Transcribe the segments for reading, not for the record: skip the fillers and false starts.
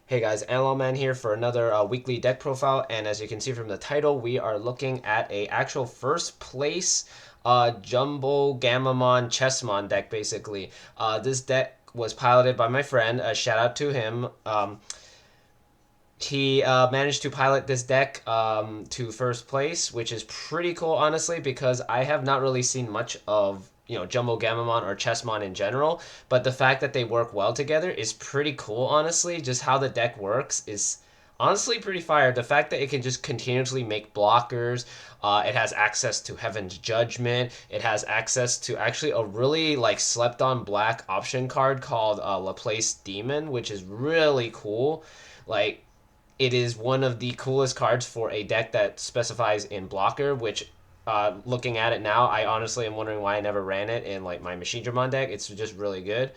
Hey guys, Man here for another weekly deck profile, and as you can see from the title, we are looking at a actual first place Jumbo-Chessmon deck basically. This deck was piloted by my friend. Shout out to him. He managed to pilot this deck to first place, which is pretty cool, honestly, because I have not really seen much of Jumbo-Gammamon or Chessmon in general, but the fact that they work well together is pretty cool, honestly. Just how the deck works is honestly pretty fire. The fact that it can just continuously make blockers, it has access to Heaven's Judgment, it has access to actually a really like slept on black option card called Laplace Demon, which is really cool. Like it is one of the coolest cards for a deck that specifies in blocker, which looking at it now, I honestly am wondering why I never ran it in like my Machine deck. It's just really good.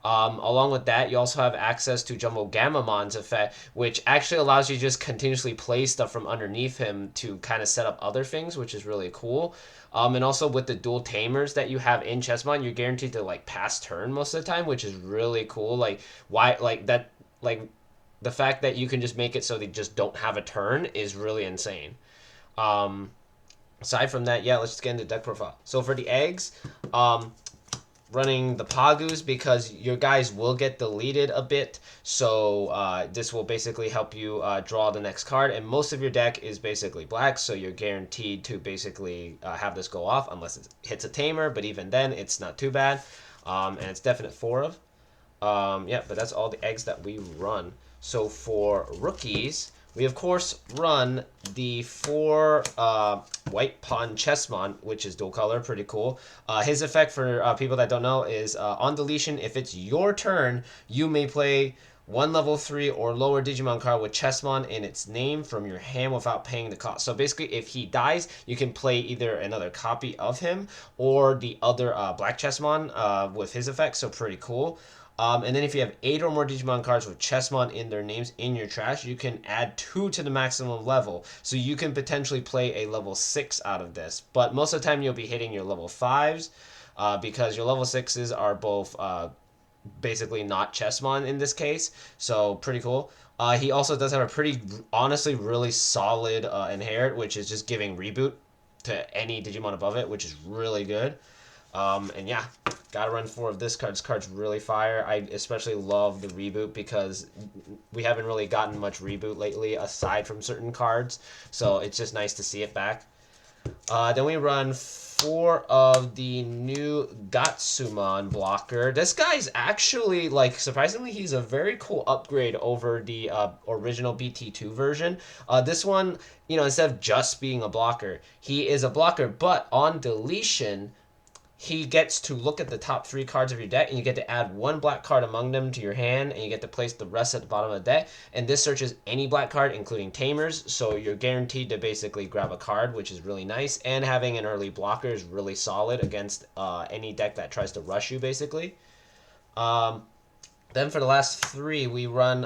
Along with that, you also have access to Jumbo-Gammamon's effect, which actually allows you to just continuously play stuff from underneath him to kind of set up other things, which is really cool. And also with the dual tamers that you have in Chessmon, you're guaranteed to like pass turn most of the time, which is really cool. Like why like that like the fact that you can just make it so they just don't have a turn is really insane. Um, Aside from that, yeah, let's just get into deck profile. So for the eggs, running the Pagus because your guys will get deleted a bit. So this will basically help you draw the next card. And most of your deck is basically black, so you're guaranteed to basically have this go off unless it hits a tamer. But even then, it's not too bad. And it's definite 4 of. Yeah, but that's all the eggs that we run. So for rookies, we of course run the 4 white pawn Chessmon, which is dual color, pretty cool. His effect for people that don't know is on deletion, if it's your turn, you may play one level 3 or lower Digimon card with Chessmon in its name from your hand without paying the cost. So basically, if he dies, you can play either another copy of him or the other Black Chessmon with his effect, so pretty cool. And then if you have 8 or more Digimon cards with Chessmon in their names in your trash, you can add 2 to the maximum level. So you can potentially play a level 6 out of this. But most of the time you'll be hitting your level 5s because your level 6s are both basically not Chessmon in this case. So pretty cool. He also does have a pretty, honestly, really solid inherit, which is just giving reboot to any Digimon above it, which is really good. And yeah, gotta run 4 of this card. This card's really fire. I especially love the reboot because we haven't really gotten much reboot lately aside from certain cards. So it's just nice to see it back. Then we run 4 of the new Gatsumon blocker. This guy's actually, like, surprisingly, he's a very cool upgrade over the original BT2 version. This one, instead of just being a blocker, he is a blocker, but on deletion, he gets to look at the top 3 cards of your deck, and you get to add 1 black card among them to your hand, and you get to place the rest at the bottom of the deck. And this searches any black card, including tamers, so you're guaranteed to basically grab a card, which is really nice. And having an early blocker is really solid against any deck that tries to rush you, basically. Then for the last 3, we run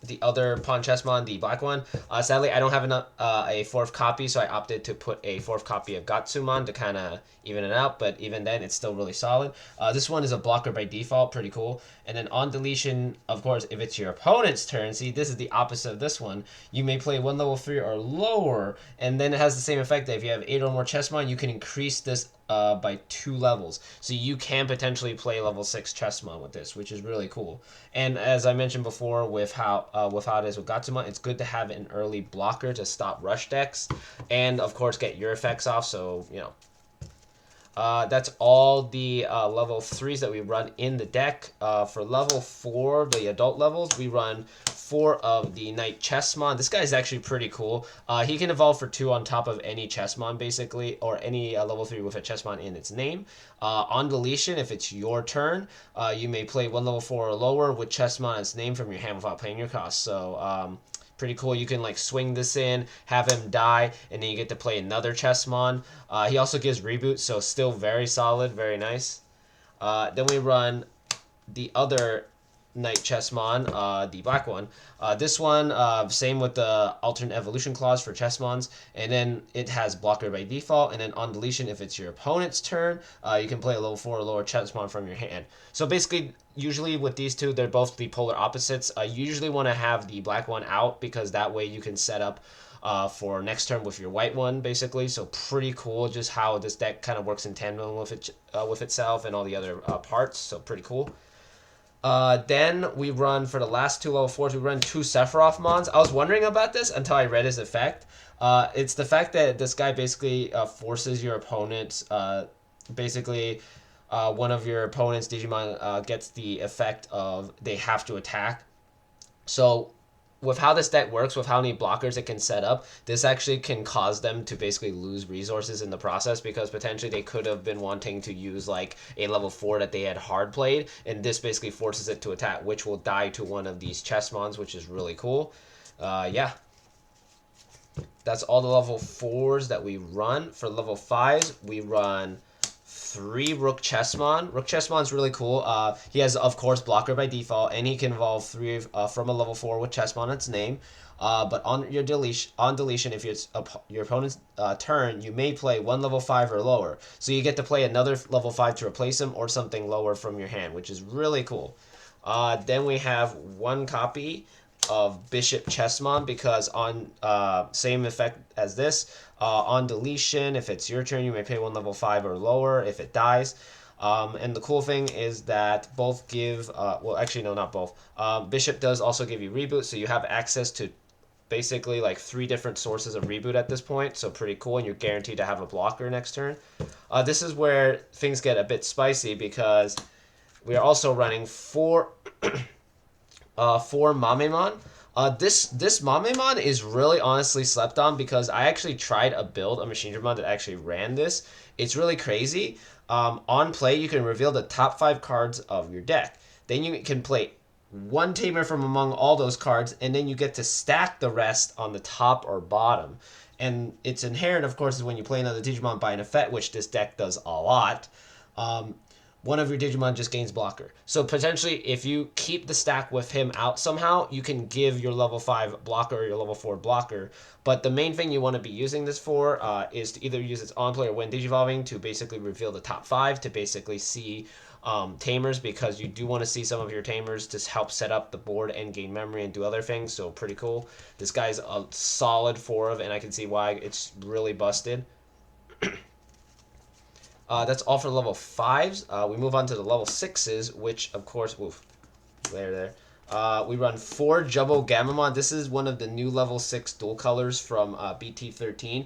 the other Pawn Chessmon, the black one. Sadly, I don't have a 4th copy, so I opted to put a 4th copy of Gatsumon to kind of even it out, but even then, it's still really solid. This one is a blocker by default, pretty cool. And then on deletion, of course, if it's your opponent's turn, see, this is the opposite of this one. You may play 1 level 3 or lower, and then it has the same effect that if you have 8 or more Chessmon, you can increase this by 2 levels. So you can potentially play level 6 Chessmon with this, which is really cool. And as I mentioned before, with how it is with Gatsumon, it's good to have an early blocker to stop rush decks, and of course get your effects off. So that's all the level 3s that we run in the deck. For level 4, the adult levels, we run 4 of the Knight Chessmon. This guy is actually pretty cool. He can evolve for 2 on top of any Chessmon, basically, or any level 3 with a Chessmon in its name. On deletion, if it's your turn, you may play 1 level 4 or lower with Chessmon in its name from your hand without paying your cost. So, pretty cool. You can like swing this in, have him die, and then you get to play another Chessmon. He also gives reboot, so still very solid, very nice. Then we run the other Knight Chessmon, the black one. This one, same with the alternate evolution clause for Chessmons, and then it has blocker by default, and then on deletion, if it's your opponent's turn, you can play a level 4 or lower Chessmon from your hand. So basically, usually with these two, they're both the polar opposites. You usually want to have the black one out because that way you can set up for next turn with your white one, basically. So pretty cool, just how this deck kind of works in tandem with itself and all the other parts. So pretty cool. Then we run for the last two level 4s. We run 2 Sephiroth Mons. I was wondering about this until I read his effect. It's the fact that this guy basically forces your opponent. Basically, one of your opponent's Digimon gets the effect of they have to attack. So with how this deck works, with how many blockers it can set up, this actually can cause them to basically lose resources in the process because potentially they could have been wanting to use like a level 4 that they had hard played, and this basically forces it to attack, which will die to one of these Chessmons, which is really cool. Yeah. That's all the level 4s that we run. For level 5s, we run 3 Rook Chessmon. Rook Chessmon's really cool. He has, of course, blocker by default, and he can evolve 3 from a level 4 with Chessmon its name. But on your deletion, if it's your opponent's turn, you may play 1 level 5 or lower. So you get to play another level 5 to replace him or something lower from your hand, which is really cool. Then we have 1 copy of Bishop Chessmon because on same effect as this, on deletion, if it's your turn, you may pay 1 level 5 or lower if it dies. And the cool thing is that both give, well, actually, no, not both. Bishop does also give you reboot, so you have access to basically like 3 different sources of reboot at this point, so pretty cool, and you're guaranteed to have a blocker next turn. This is where things get a bit spicy because we are also running 4 for Mamemon. This Mamemon is really honestly slept on because I actually tried a build, a Machine Dramon that actually ran this. It's really crazy. On play, you can reveal the top 5 cards of your deck. Then you can play 1 Tamer from among all those cards, and then you get to stack the rest on the top or bottom. And it's inherent, of course, is when you play another Digimon by an effect, which this deck does a lot. One of your Digimon just gains blocker. So potentially, if you keep the stack with him out somehow, you can give your level 5 blocker or your level 4 blocker. But the main thing you want to be using this for is to either use its on-play or when Digivolving to basically reveal the top 5 to basically see Tamers, because you do want to see some of your Tamers to help set up the board and gain memory and do other things. So pretty cool. This guy's a solid 4 of, and I can see why it's really busted. That's all for level 5s. We move on to the level 6s, which, of course, oof, there. We run 4 Jumbo-Gamamon. This is one of the new level 6 dual colors from BT13.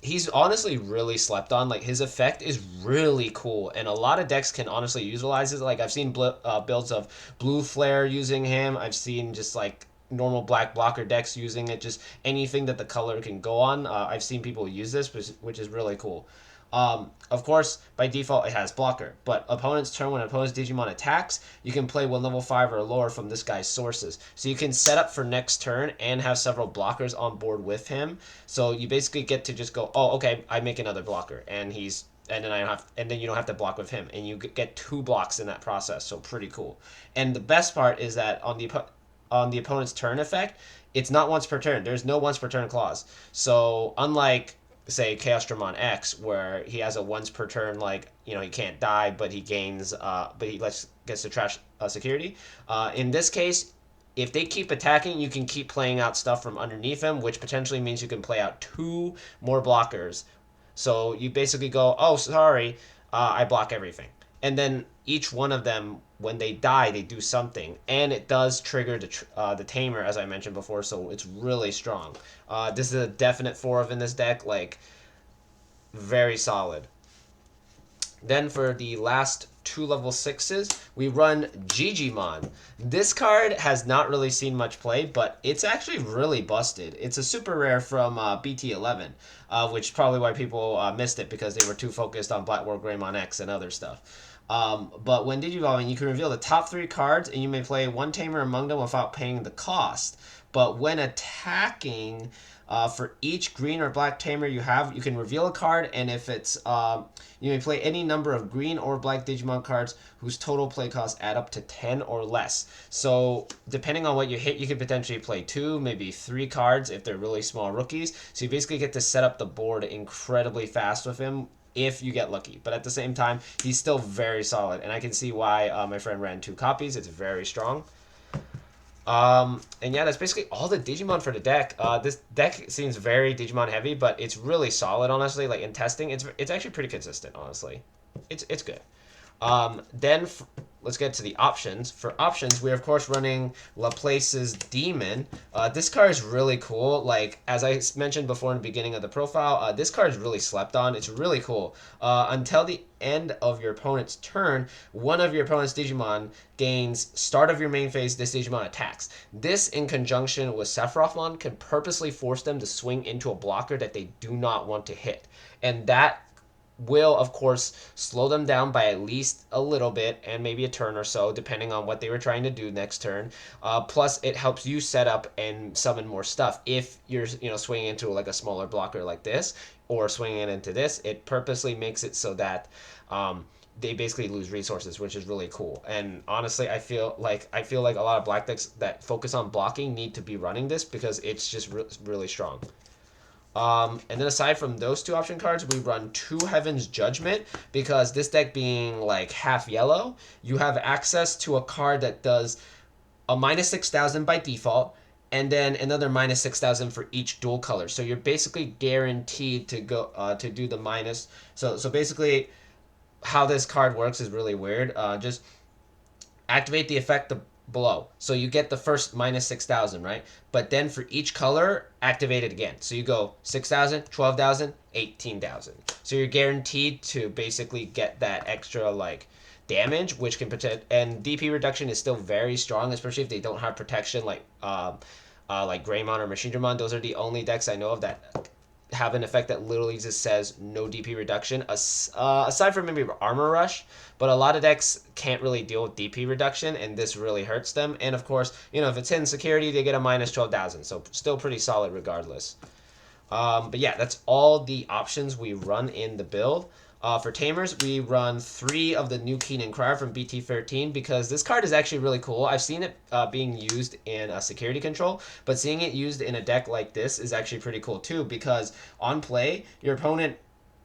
He's honestly really slept on. Like, his effect is really cool, and a lot of decks can honestly utilize it. Like, I've seen builds of Blue Flare using him. I've seen just, like, normal black blocker decks using it. Just anything that the color can go on. I've seen people use this, which is really cool. Of course, by default, it has blocker, but opponent's turn, when opponent's Digimon attacks, you can play 1 level 5 or lower from this guy's sources. So you can set up for next turn and have several blockers on board with him. So you basically get to just go, oh, okay, I make another blocker, and then you don't have to block with him, and you get 2 blocks in that process. So pretty cool. And the best part is that on the opponent's turn effect, it's not once per turn. There's no once per turn clause. So unlike, say, Chaos Dramon X, where he has a once per turn, like, you know, he can't die, but he gains, but he gets to trash security. In this case, if they keep attacking, you can keep playing out stuff from underneath him, which potentially means you can play out 2 more blockers. So you basically go, oh, sorry, I block everything. And then each one of them, when they die, they do something, and it does trigger the Tamer, as I mentioned before, so it's really strong. This is a definite 4 of in this deck, like, very solid. Then for the last 2 level 6s, we run Gigimon. This card has not really seen much play, but it's actually really busted. It's a super rare from BT11, which is probably why people missed it, because they were too focused on Black War Greymon X and other stuff. But when digivolving, you can reveal the top 3 cards, and you may play one tamer among them without paying the cost. But when attacking, for each green or black tamer you have, you can reveal a card, and if it's you may play any number of green or black Digimon cards whose total play costs add up to 10 or less. So depending on what you hit, you could potentially play 2, maybe 3 cards if they're really small rookies. So you basically get to set up the board incredibly fast with him if you get lucky. But at the same time, he's still very solid, and I can see why my friend ran 2 copies. It's very strong. And yeah, that's basically all the Digimon for the deck. This deck seems very Digimon heavy, but it's really solid, honestly. Like in testing, it's actually pretty consistent, honestly. It's good. Then let's get to the options. For options, we're of course running Laplace's Demon. This card is really cool. Like as I mentioned before in the beginning of the profile, this card is really slept on. It's really cool. Until the end of your opponent's turn, one of your opponent's Digimon gains start of your main phase. This Digimon attacks. This, in conjunction with Sephirothmon, can purposely force them to swing into a blocker that they do not want to hit, and that will of course slow them down by at least a little bit and maybe a turn or so depending on what they were trying to do next turn. Plus it helps you set up and summon more stuff if you're swinging into like a smaller blocker like this or swinging it into this. It purposely makes it so that they basically lose resources, which is really cool. And honestly, I feel like a lot of black decks that focus on blocking need to be running this because it's just really strong. And then aside from those 2 option cards, we run 2 Heaven's Judgment because this deck being like half yellow, you have access to a card that does a -6,000 by default, and then another -6,000 for each dual color. So you're basically guaranteed to go to do the minus. So basically, how this card works is really weird. Just activate the effect below. So you get the first -6,000, right? But then for each color, activate it again. So you go 6,000, 12,000, 18,000. So you're guaranteed to basically get that extra like damage, which can protect. And DP reduction is still very strong, especially if they don't have protection like Greymon or Machinedramon. Those are the only decks I know of that have an effect that literally just says no DP reduction, aside from maybe Armor Rush, but a lot of decks can't really deal with DP reduction, and this really hurts them. And of course, if it's hidden security, they get a -12,000, so still pretty solid regardless. But yeah, that's all the options we run in the build. For Tamers, we run 3 of the new Keenan Crier from BT13 because this card is actually really cool. I've seen it being used in security control, but seeing it used in a deck like this is actually pretty cool too because on play, your opponent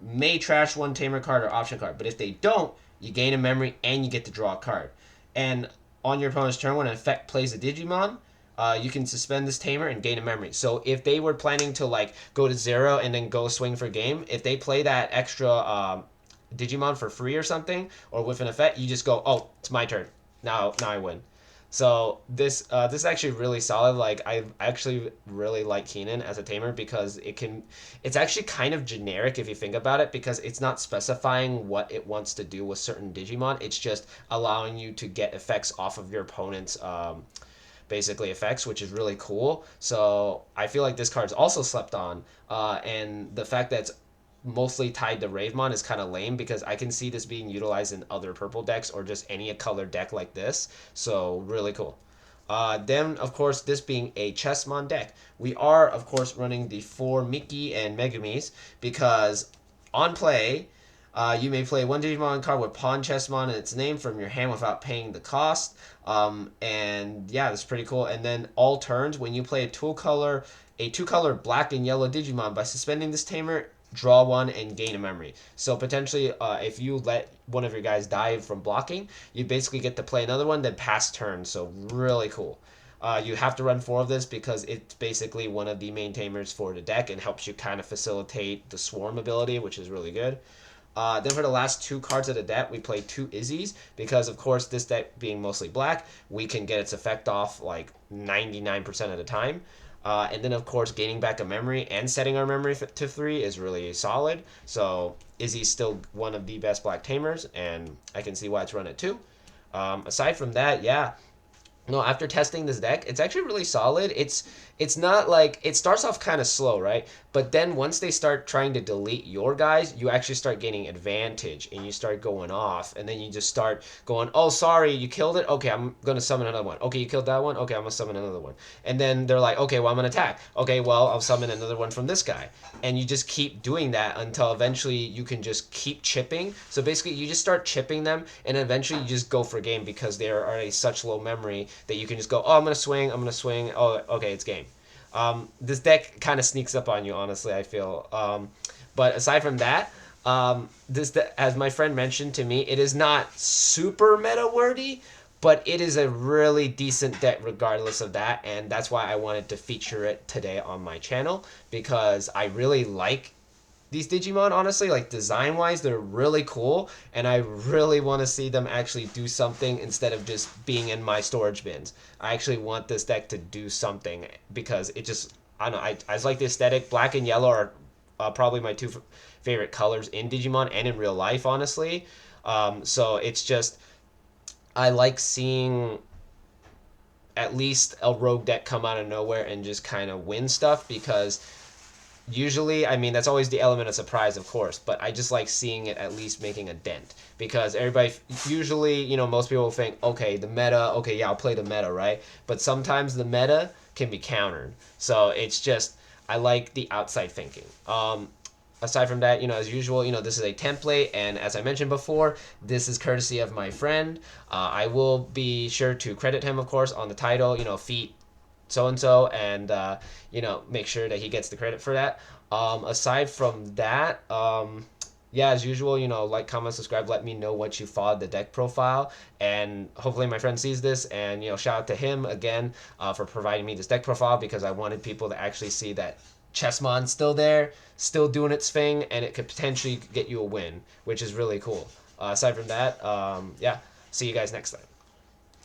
may trash one Tamer card or option card, but if they don't, you gain a memory and you get to draw a card. And on your opponent's turn, when an effect plays a Digimon, you can suspend this tamer and gain a memory. So if they were planning to like go to 0 and then go swing for game, if they play that extra Digimon for free or something, or with an effect, you just go, oh, it's my turn. Now I win. So this is actually really solid. Like I actually really like Keenan as a tamer because it's actually kind of generic if you think about it because it's not specifying what it wants to do with certain Digimon. It's just allowing you to get effects off of your opponent's basically effects, which is really cool. So I feel like this card's also slept on, and the fact that it's mostly tied to Ravemon is kind of lame because I can see this being utilized in other purple decks or just any color deck like this. So really cool. Then, of course, this being a Chessmon deck, we are, of course, running the 4 Mickey and Megumis because on play, you may play one Digimon card with Pawn Chessmon in its name from your hand without paying the cost. And yeah, that's pretty cool. And then all turns, when you play a two-color black and yellow Digimon, by suspending this tamer, draw one and gain a memory. So potentially, if you let one of your guys die from blocking, you basically get to play another one, then pass turn. So really cool. You have to run 4 of this because it's basically one of the main tamers for the deck and helps you kind of facilitate the swarm ability, which is really good. Then for the last 2 cards of the deck, we play 2 Izzies because, of course, this deck being mostly black, we can get its effect off like 99% of the time. And then, of course, gaining back a memory and setting our memory to 3 is really solid. So Izzy's still one of the best black tamers, and I can see why it's run at 2. Aside from that, yeah, No, after testing this deck, it's actually really solid. It's not like it starts off kind of slow, right? But then once they start trying to delete your guys, you actually start getting advantage and you start going off, and then you just start going, "Oh, sorry, you killed it. Okay, I'm going to summon another one. Okay, you killed that one. Okay, I'm going to summon another one." And then they're like, "Okay, well, I'm going to attack. Okay, well, I'll summon another one from this guy." And you just keep doing that until eventually you can just keep chipping. So basically, you just start chipping them, and eventually you just go for game because they are already such low memory that you can just go, "Oh, I'm gonna swing. I'm gonna swing. Oh, okay, it's game." This deck kind of sneaks up on you, honestly. I feel. But aside from that, as my friend mentioned to me, it is not super meta wordy, but it is a really decent deck regardless of that, and that's why I wanted to feature it today on my channel because I really like these Digimon, honestly, like design wise, they're really cool, and I really want to see them actually do something instead of just being in my storage bins. I actually want this deck to do something because it just, I don't know, I just like the aesthetic. Black and yellow are probably my two favorite colors in Digimon and in real life, honestly. So it's just, I like seeing at least a rogue deck come out of nowhere and just kind of win stuff because usually, I mean, that's always the element of surprise, of course, but I just like seeing it at least making a dent because everybody, usually, most people think, okay, the meta, okay, yeah, I'll play the meta, right? But sometimes the meta can be countered. So it's just, I like the outside thinking. Aside from that, as usual, this is a template, and as I mentioned before, this is courtesy of my friend. I will be sure to credit him, of course, on the title, feat so and so, and make sure that he gets the credit for that. Aside from that, yeah, as usual, like, comment, subscribe, let me know what you thought the deck profile, and hopefully my friend sees this, and shout out to him again for providing me this deck profile because I wanted people to actually see that Chessmon's still there, still doing its thing, and it could potentially get you a win, which is really cool. Aside from that, yeah, see you guys next time.